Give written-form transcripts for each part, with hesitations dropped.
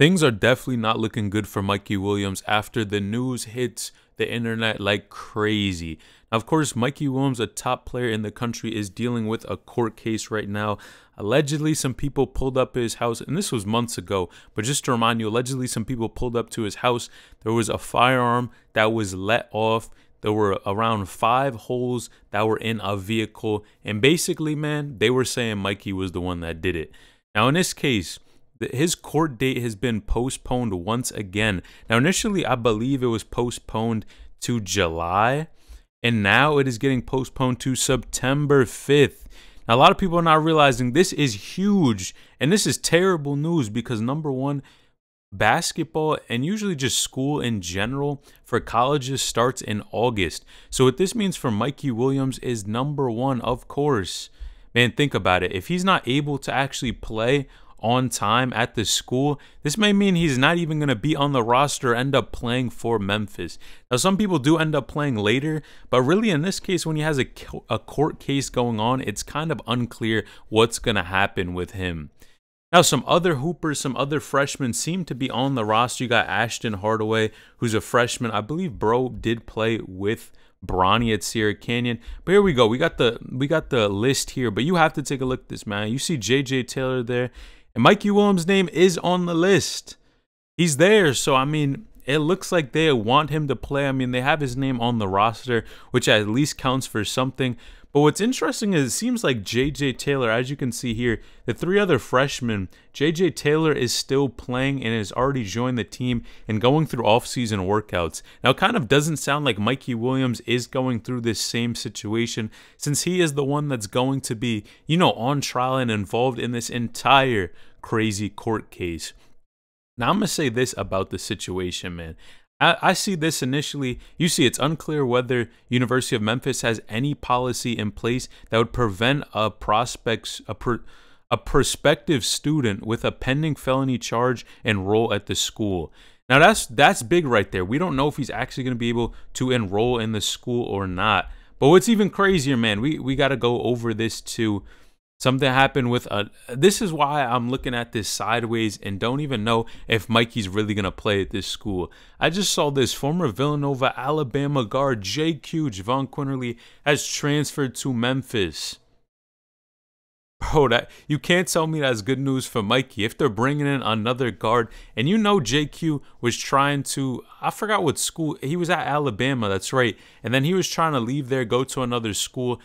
Things are definitely not looking good for Mikey Williams after the news hits the internet like crazy. Now, of course, Mikey Williams, a top player in the country, is dealing with a court case right now. Allegedly, some people pulled up his house, and this was months ago, but just to remind you, allegedly some people pulled up to his house. There was a firearm that was let off. There were around 5 holes that were in a vehicle, and basically, man, they were saying Mikey was the one that did it. Now, in this case, his court date has been postponed once again. Now, initially, I believe it was postponed to July, and now it is getting postponed to September 5th. Now, a lot of people are not realizing this is huge, and this is terrible news because, number one, basketball and usually just school in general for colleges starts in August. So what this means for Mikey Williams is, number one, of course, man, think about it. If he's not able to actually play on time at the school, this may mean he's not even going to be on the roster, end up playing for Memphis. Now, some people do end up playing later, but really in this case, when he has a court case going on, it's kind of unclear what's going to happen with him. Now, some other hoopers, some other freshmen seem to be on the roster. You got Ashton Hardaway, who's a freshman. I believe bro did play with Bronny at Sierra Canyon. But here we go. We got the list here, but you have to take a look at this, man. You see JJ Taylor there, and Mikey Williams' name is on the list. He's there, so I mean, it looks like they want him to play. I mean, they have his name on the roster, which at least counts for something. But what's interesting is it seems like J.J. Taylor, as you can see here, the 3 other freshmen, J.J. Taylor is still playing and has already joined the team and going through off-season workouts. Now, it kind of doesn't sound like Mikey Williams is going through this same situation since he is the one that's going to be, you know, on trial and involved in this entire crazy court case. Now, I'm going to say this about the situation, man. I see this initially. You see, it's unclear whether University of Memphis has any policy in place that would prevent a prospective student with a pending felony charge enroll at the school. Now, that's big right there. We don't know if he's actually going to be able to enroll in the school or not. But what's even crazier, man, we got to go over this too. Something happened with this is why I'm looking at this sideways and don't even know if Mikey's really going to play at this school. I just saw this former Villanova, Alabama guard JQ, Javon Quinterly, has transferred to Memphis. Bro, that you can't tell me that's good news for Mikey. If they're bringing in another guard, and you know JQ was trying to, I forgot what school, he was at Alabama, that's right. And then he was trying to leave there, go to another school.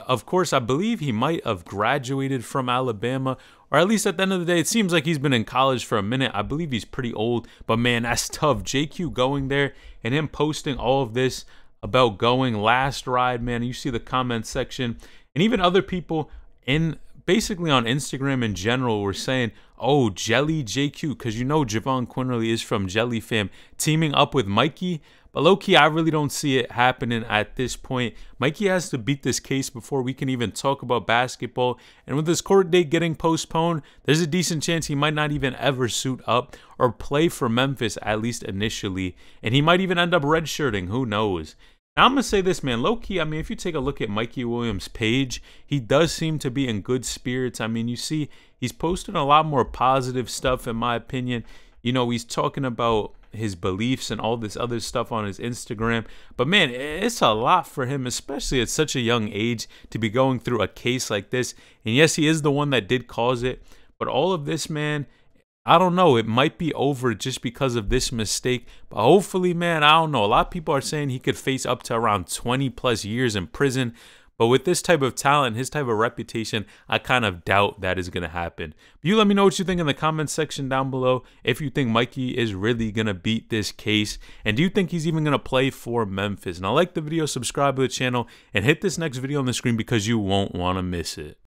Of course, I believe he might have graduated from Alabama, or at least at the end of the day, it seems like he's been in college for a minute. I believe he's pretty old, but man, that's tough. JQ going there and him posting all of this about going last ride, man. You see the comment section, and even other people in basically on Instagram in general were saying, oh, Jelly JQ, because you know Javon Quinterly is from Jelly Fam, teaming up with Mikey. But low-key, I really don't see it happening at this point. Mikey has to beat this case before we can even talk about basketball. And with this court date getting postponed, there's a decent chance he might not even ever suit up or play for Memphis, at least initially. And he might even end up redshirting. Who knows? Now, I'm going to say this, man. Low-key, I mean, if you take a look at Mikey Williams' page, he does seem to be in good spirits. I mean, you see, he's posting a lot more positive stuff, in my opinion. You know, he's talking about his beliefs and all this other stuff on his Instagram. But man, it's a lot for him, especially at such a young age, to be going through a case like this. And yes, he is the one that did cause it. But all of this, man, I don't know. It might be over just because of this mistake. But hopefully, man, I don't know. A lot of people are saying he could face up to around 20 plus years in prison. But with this type of talent, his type of reputation, I kind of doubt that is going to happen. But you let me know what you think in the comments section down below. If you think Mikey is really going to beat this case. And do you think he's even going to play for Memphis? Now, like the video, subscribe to the channel, and hit this next video on the screen because you won't want to miss it.